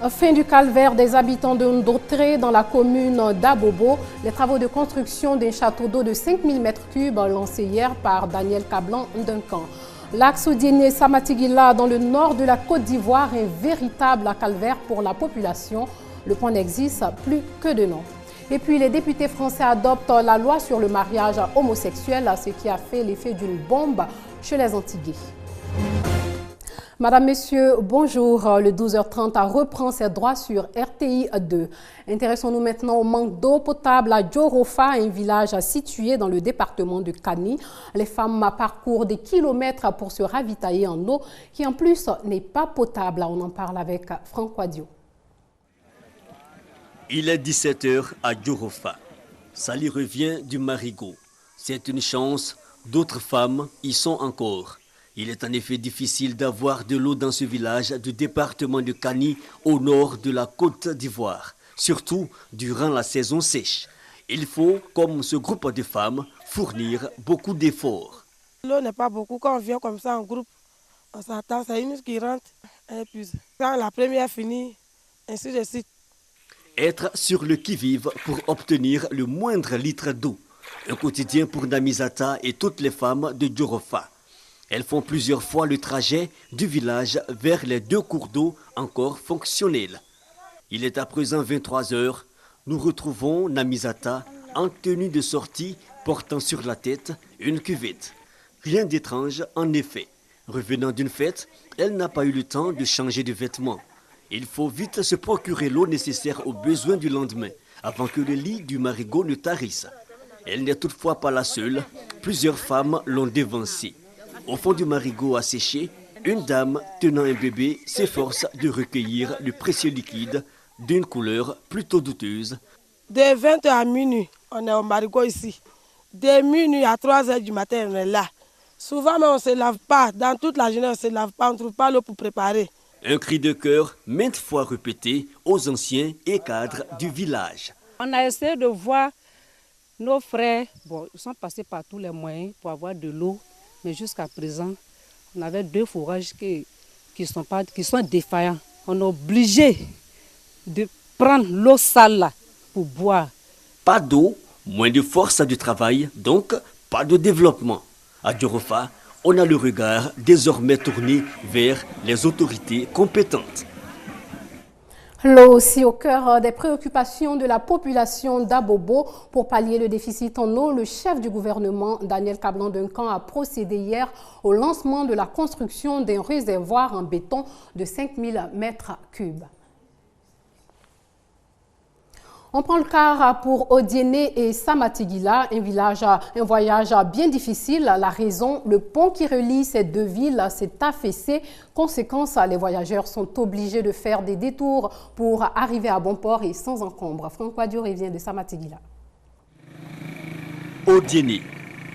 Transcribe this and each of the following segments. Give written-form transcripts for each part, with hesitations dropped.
Fin du calvaire des habitants de Ndotéré dans la commune d'Abobo. Les travaux de construction d'un château d'eau de 5000 m3 lancés hier par Daniel Kablan Ndunkan. L'axe Odiéné-Samatigila dans le nord de la Côte d'Ivoire est un véritable calvaire pour la population. Le point n'existe plus que de nom. Et puis les députés français adoptent la loi sur le mariage homosexuel, ce qui a fait l'effet d'une bombe chez les Antiguais. Madame, Messieurs, bonjour. Le 12h30 reprend ses droits sur RTI 2. Intéressons-nous maintenant au manque d'eau potable à Djorofa, un village situé dans le département de Kani. Les femmes parcourent des kilomètres pour se ravitailler en eau qui en plus n'est pas potable. On en parle avec Franck Wadio. Il est 17h à Djorofa. Sali revient du Marigot. C'est une chance, d'autres femmes y sont encore. Il est en effet difficile d'avoir de l'eau dans ce village du département de Kani au nord de la Côte d'Ivoire, surtout durant la saison sèche. Il faut, comme ce groupe de femmes, fournir beaucoup d'efforts. L'eau n'est pas beaucoup. Quand on vient comme ça en groupe, on s'attend, c'est une qui rentre, elle épuise. Quand la première finit, ainsi de suite. Être sur le qui-vive pour obtenir le moindre litre d'eau. Un quotidien pour Namizata et toutes les femmes de Djorofa. Elles font plusieurs fois le trajet du village vers les deux cours d'eau encore fonctionnels. Il est à présent 23 heures. Nous retrouvons Namizata en tenue de sortie portant sur la tête une cuvette. Rien d'étrange en effet. Revenant d'une fête, elle n'a pas eu le temps de changer de vêtements. Il faut vite se procurer l'eau nécessaire aux besoins du lendemain avant que le lit du Marigot ne tarisse. Elle n'est toutefois pas la seule. Plusieurs femmes l'ont dévancée. Au fond du Marigot asséché, une dame tenant un bébé s'efforce de recueillir le précieux liquide d'une couleur plutôt douteuse. De 20h à minuit, on est au Marigot ici. De minuit à 3h du matin, on est là. Souvent, mais on ne se lave pas. Dans toute la journée, on ne se lave pas. On ne trouve pas l'eau pour préparer. Un cri de cœur maintes fois répété aux anciens et cadres du village. On a essayé de voir nos frères. Bon, ils sont passés par tous les moyens pour avoir de l'eau. Mais jusqu'à présent, on avait deux fourrages qui sont défaillants. On est obligé de prendre l'eau sale là pour boire. Pas d'eau, moins de force du travail, donc pas de développement. À Djorofa, on a le regard désormais tourné vers les autorités compétentes. L'eau aussi au cœur des préoccupations de la population d'Abobo. Pour pallier le déficit en eau, le chef du gouvernement, Daniel Kablan Ndunkan, a procédé hier au lancement de la construction d'un réservoir en béton de 5000 m3. On prend le car pour Odiéné et Samatigila, un voyage bien difficile. La raison, le pont qui relie ces deux villes s'est affaissé. Conséquence, les voyageurs sont obligés de faire des détours pour arriver à bon port et sans encombre. Franck Wadio revient de Samatigila. Odiéné,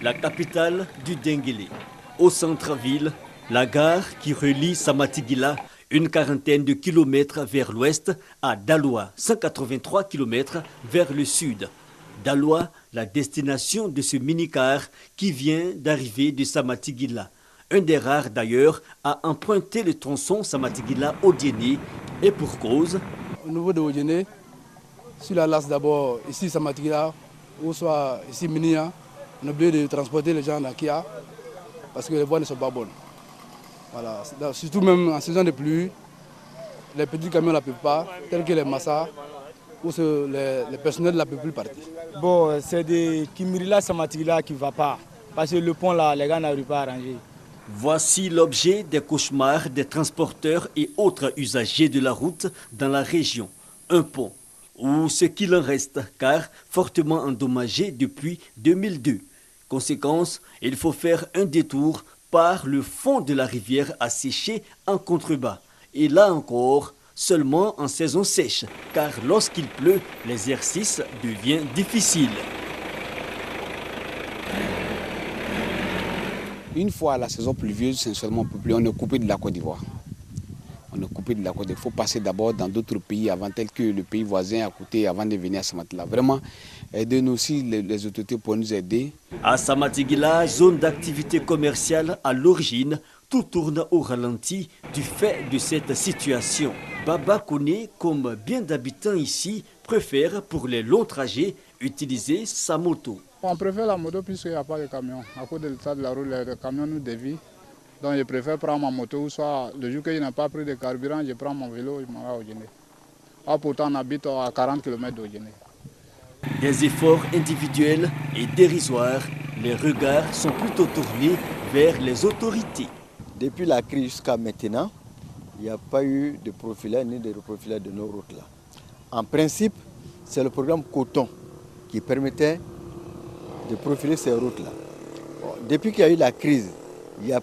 la capitale du Denguélé. Au centre-ville, la gare qui relie Samatigila, une quarantaine de kilomètres vers l'ouest, à Daloa, 183 kilomètres vers le sud. Daloa, la destination de ce mini-car qui vient d'arriver de Samatigila. Un des rares d'ailleurs à emprunter le tronçon Samatigila-Odiéné et pour cause. Au niveau de Odiéné, sur la lasse d'abord, ici Samatigila, ou soit ici Minia, on a oublié de transporter les gens à Kia parce que les voies ne sont pas bonnes. Voilà. Surtout même en saison de pluie, les petits camions ne la peuvent pas, tels que les massas, ou les personnels ne la peuvent plus partir. Bon, c'est des Kimirila Samatigila qui ne va pas, parce que le pont là, les gars n'arrivent pas à arranger. Voici l'objet des cauchemars des transporteurs et autres usagers de la route dans la région. Un pont, ou ce qu'il en reste, car fortement endommagé depuis 2002. Conséquence, il faut faire un détour par le fond de la rivière asséchée en contrebas. Et là encore, seulement en saison sèche, car lorsqu'il pleut, l'exercice devient difficile. Une fois la saison pluvieuse, sincèrement, on est coupé de la Côte d'Ivoire. On est coupé de la Côte d'Ivoire. Il faut passer d'abord dans d'autres pays avant, tel que le pays voisin à côté, avant de venir à Samatigila. Vraiment, aidez-nous aussi les autorités pour nous aider. À Samatigila, zone d'activité commerciale à l'origine, tout tourne au ralenti du fait de cette situation. Baba Kone, comme bien d'habitants ici, préfère pour les longs trajets utiliser sa moto. On préfère la moto puisqu'il n'y a pas de camion. À cause de l'état de la route, les camions nous dévient. Donc je préfère prendre ma moto ou soit le jour que je n'ai pas pris de carburant, je prends mon vélo et je m'en vais au Guinée. Pourtant on habite à 40 km de Guinée. Des efforts individuels et dérisoires, les regards sont plutôt tournés vers les autorités. Depuis la crise jusqu'à maintenant, il n'y a pas eu de profilage ni de reprofilage de nos routes là. En principe, c'est le programme Coton qui permettait de profiler ces routes-là. Bon, depuis qu'il y a eu la crise, il y a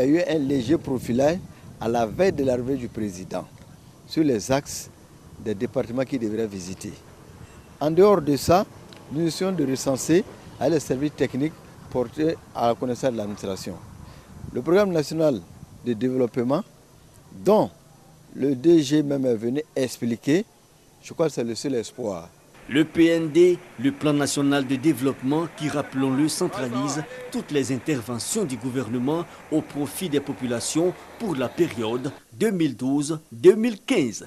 eu un léger profilage à la veille de l'arrivée du président sur les axes des départements qu'il devrait visiter. En dehors de ça, nous essayons de recenser les services techniques portés à la connaissance de l'administration. Le programme national de développement, dont le DG même est venu expliquer, je crois que c'est le seul espoir. Le PND, le plan national de développement qui, rappelons-le, centralise toutes les interventions du gouvernement au profit des populations pour la période 2012-2015.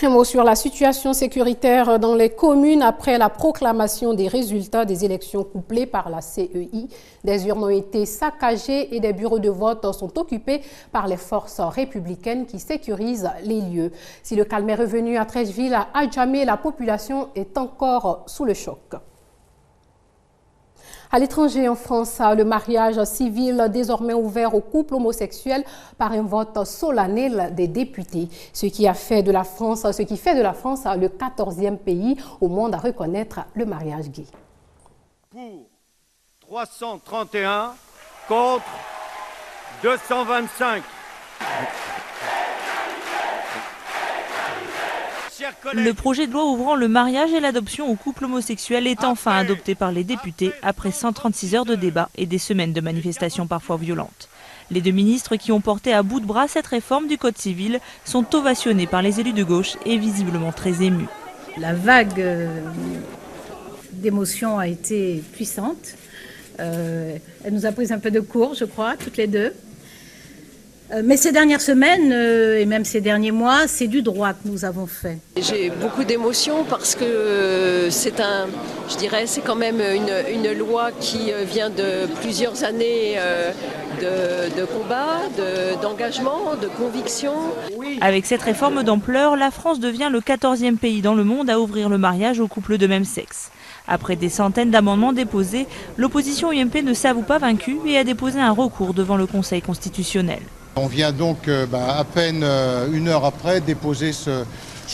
Un mot sur la situation sécuritaire dans les communes après la proclamation des résultats des élections couplées par la CEI. Des urnes ont été saccagées et des bureaux de vote sont occupés par les forces républicaines qui sécurisent les lieux. Si le calme est revenu à Treichville, à Adjamé, la population est encore sous le choc. À l'étranger, en France, le mariage civil désormais ouvert aux couples homosexuels par un vote solennel des députés, ce qui fait de la France le 14e pays au monde à reconnaître le mariage gay. Pour 331 contre 225. Le projet de loi ouvrant le mariage et l'adoption aux couples homosexuels est enfin adopté par les députés après 136 heures de débat et des semaines de manifestations parfois violentes. Les deux ministres qui ont porté à bout de bras cette réforme du Code civil sont ovationnés par les élus de gauche et visiblement très émus. La vague d'émotions a été puissante. Elle nous a pris un peu de court, je crois, toutes les deux. Mais ces dernières semaines et même ces derniers mois, c'est du droit que nous avons fait. J'ai beaucoup d'émotions parce que c'est quand même une loi qui vient de plusieurs années de combat, d'engagement, de conviction. Avec cette réforme d'ampleur, la France devient le 14e pays dans le monde à ouvrir le mariage aux couples de même sexe. Après des centaines d'amendements déposés, l'opposition UMP ne s'avoue pas vaincue et a déposé un recours devant le Conseil constitutionnel. On vient donc à peine une heure après déposer ce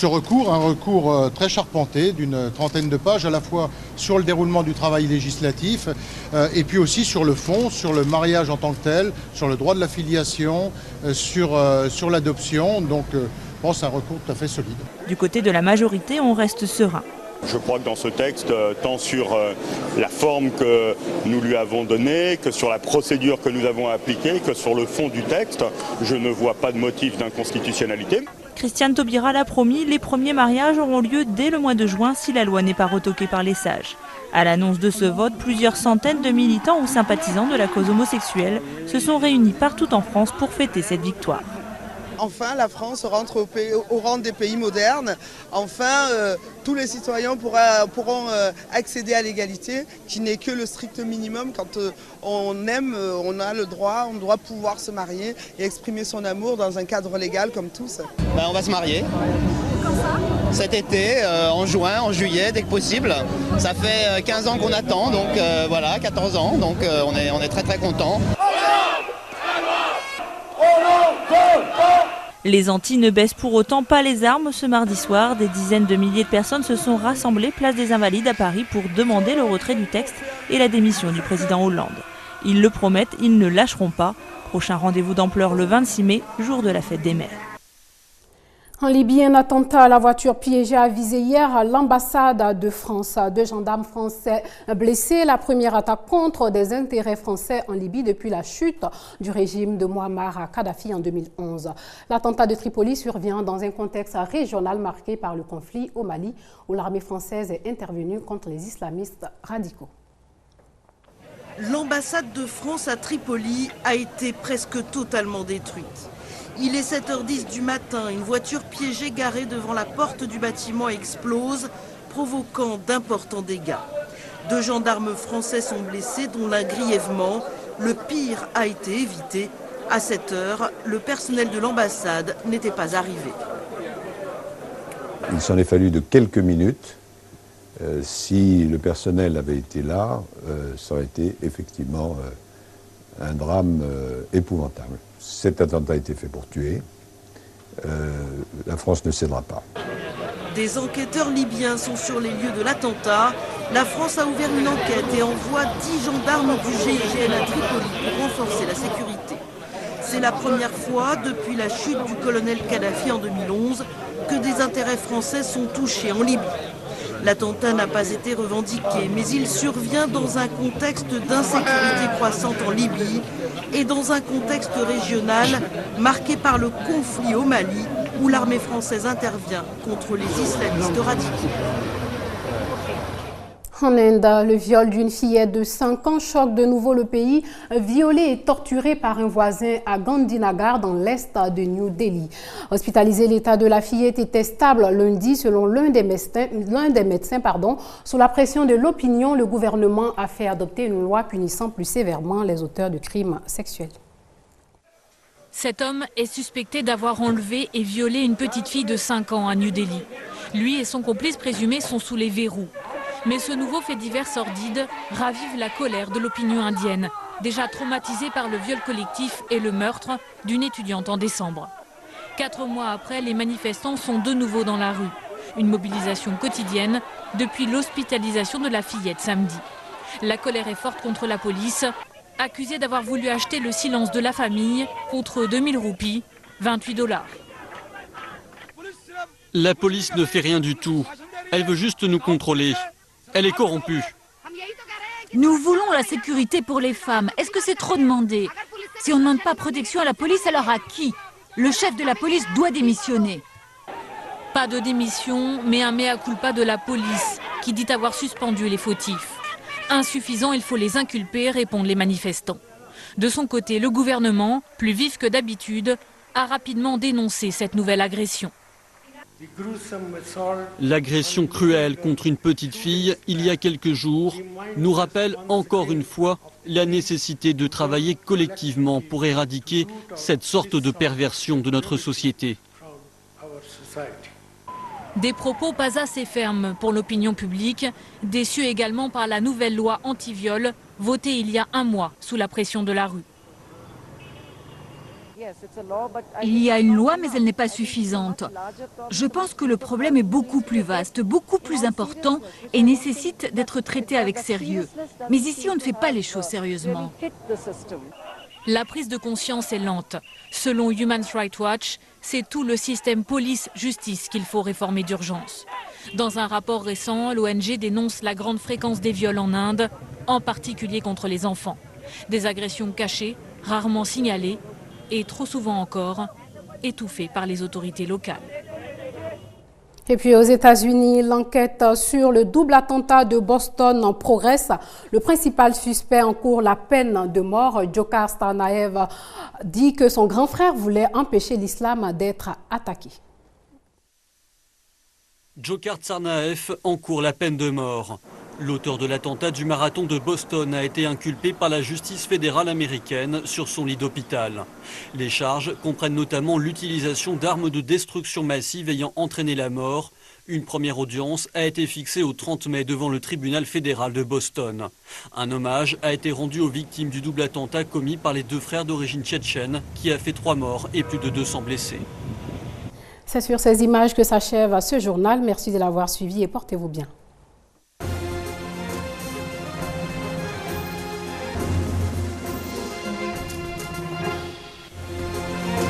recours, un recours très charpenté d'une trentaine de pages, à la fois sur le déroulement du travail législatif et puis aussi sur le fond, sur le mariage en tant que tel, sur le droit de la filiation, sur l'adoption. Donc je pense un recours tout à fait solide. Du côté de la majorité, on reste serein. Je crois que dans ce texte, tant sur la forme que nous lui avons donnée, que sur la procédure que nous avons appliquée, que sur le fond du texte, je ne vois pas de motif d'inconstitutionnalité. Christiane Taubira l'a promis, les premiers mariages auront lieu dès le mois de juin si la loi n'est pas retoquée par les sages. À l'annonce de ce vote, plusieurs centaines de militants ou sympathisants de la cause homosexuelle se sont réunis partout en France pour fêter cette victoire. Enfin, la France rentre au rang des pays modernes. Enfin, tous les citoyens pourront accéder à l'égalité, qui n'est que le strict minimum. Quand on aime, on a le droit, on doit pouvoir se marier et exprimer son amour dans un cadre légal comme tous. On va se marier cet été, en juin, en juillet, dès que possible. Ça fait 15 ans qu'on attend, donc voilà, 14 ans, donc on est très très contents. Les Antilles ne baissent pour autant pas les armes. Ce mardi soir, des dizaines de milliers de personnes se sont rassemblées place des Invalides à Paris pour demander le retrait du texte et la démission du président Hollande. Ils le promettent, ils ne lâcheront pas. Prochain rendez-vous d'ampleur le 26 mai, jour de la fête des mères. En Libye, un attentat à la voiture piégée a visé hier l'ambassade de France. 2 gendarmes français blessés. La première attaque contre des intérêts français en Libye depuis la chute du régime de Mouammar Kadhafi en 2011. L'attentat de Tripoli survient dans un contexte régional marqué par le conflit au Mali, où l'armée française est intervenue contre les islamistes radicaux. L'ambassade de France à Tripoli a été presque totalement détruite. Il est 7h10 du matin, une voiture piégée garée devant la porte du bâtiment explose, provoquant d'importants dégâts. 2 gendarmes français sont blessés, dont l'un grièvement. Le pire a été évité. À 7 heures, le personnel de l'ambassade n'était pas arrivé. Il s'en est fallu de quelques minutes. Si le personnel avait été là, ça aurait été effectivement un drame épouvantable. Cet attentat a été fait pour tuer. La France ne cédera pas. Des enquêteurs libyens sont sur les lieux de l'attentat. La France a ouvert une enquête et envoie 10 gendarmes du GIGN à Tripoli pour renforcer la sécurité. C'est la première fois depuis la chute du colonel Kadhafi en 2011 que des intérêts français sont touchés en Libye. L'attentat n'a pas été revendiqué, mais il survient dans un contexte d'insécurité croissante en Libye et dans un contexte régional marqué par le conflit au Mali, où l'armée française intervient contre les islamistes radicaux. En Inde, le viol d'une fillette de 5 ans choque de nouveau le pays, violée et torturée par un voisin à Gandhinagar dans l'est de New Delhi. Hospitalisé, l'état de la fillette était stable lundi selon l'un des médecins. Sous la pression de l'opinion, le gouvernement a fait adopter une loi punissant plus sévèrement les auteurs de crimes sexuels. Cet homme est suspecté d'avoir enlevé et violé une petite fille de 5 ans à New Delhi. Lui et son complice présumé sont sous les verrous. Mais ce nouveau fait divers sordide ravive la colère de l'opinion indienne, déjà traumatisée par le viol collectif et le meurtre d'une étudiante en décembre. 4 mois après, les manifestants sont de nouveau dans la rue. Une mobilisation quotidienne depuis l'hospitalisation de la fillette samedi. La colère est forte contre la police, accusée d'avoir voulu acheter le silence de la famille contre 2000 roupies, 28 $. La police ne fait rien du tout. Elle veut juste nous contrôler. Elle est corrompue. Nous voulons la sécurité pour les femmes. Est-ce que c'est trop demandé? Si on ne demande pas protection à la police, alors à qui? Le chef de la police doit démissionner. Pas de démission, mais un mea culpa de la police, qui dit avoir suspendu les fautifs. Insuffisant, il faut les inculper, répondent les manifestants. De son côté, le gouvernement, plus vif que d'habitude, a rapidement dénoncé cette nouvelle agression. L'agression cruelle contre une petite fille, il y a quelques jours, nous rappelle encore une fois la nécessité de travailler collectivement pour éradiquer cette sorte de perversion de notre société. Des propos pas assez fermes pour l'opinion publique, déçus également par la nouvelle loi anti-viol votée il y a 1 mois sous la pression de la rue. Il y a une loi, mais elle n'est pas suffisante. Je pense que le problème est beaucoup plus vaste, beaucoup plus important et nécessite d'être traité avec sérieux. Mais ici, on ne fait pas les choses sérieusement. La prise de conscience est lente. Selon Human Rights Watch, c'est tout le système police-justice qu'il faut réformer d'urgence. Dans un rapport récent, l'ONG dénonce la grande fréquence des viols en Inde, en particulier contre les enfants. Des agressions cachées, rarement signalées, et trop souvent encore étouffé par les autorités locales. Et puis aux États-Unis, l'enquête sur le double attentat de Boston progresse. Le principal suspect encourt la peine de mort. Dzhokhar Tsarnaev dit que son grand frère voulait empêcher l'islam d'être attaqué. Dzhokhar Tsarnaev encourt la peine de mort. L'auteur de l'attentat du marathon de Boston a été inculpé par la justice fédérale américaine sur son lit d'hôpital. Les charges comprennent notamment l'utilisation d'armes de destruction massive ayant entraîné la mort. Une première audience a été fixée au 30 mai devant le tribunal fédéral de Boston. Un hommage a été rendu aux victimes du double attentat commis par les 2 frères d'origine tchétchène qui a fait 3 morts et plus de 200 blessés. C'est sur ces images que s'achève ce journal. Merci de l'avoir suivi et portez-vous bien.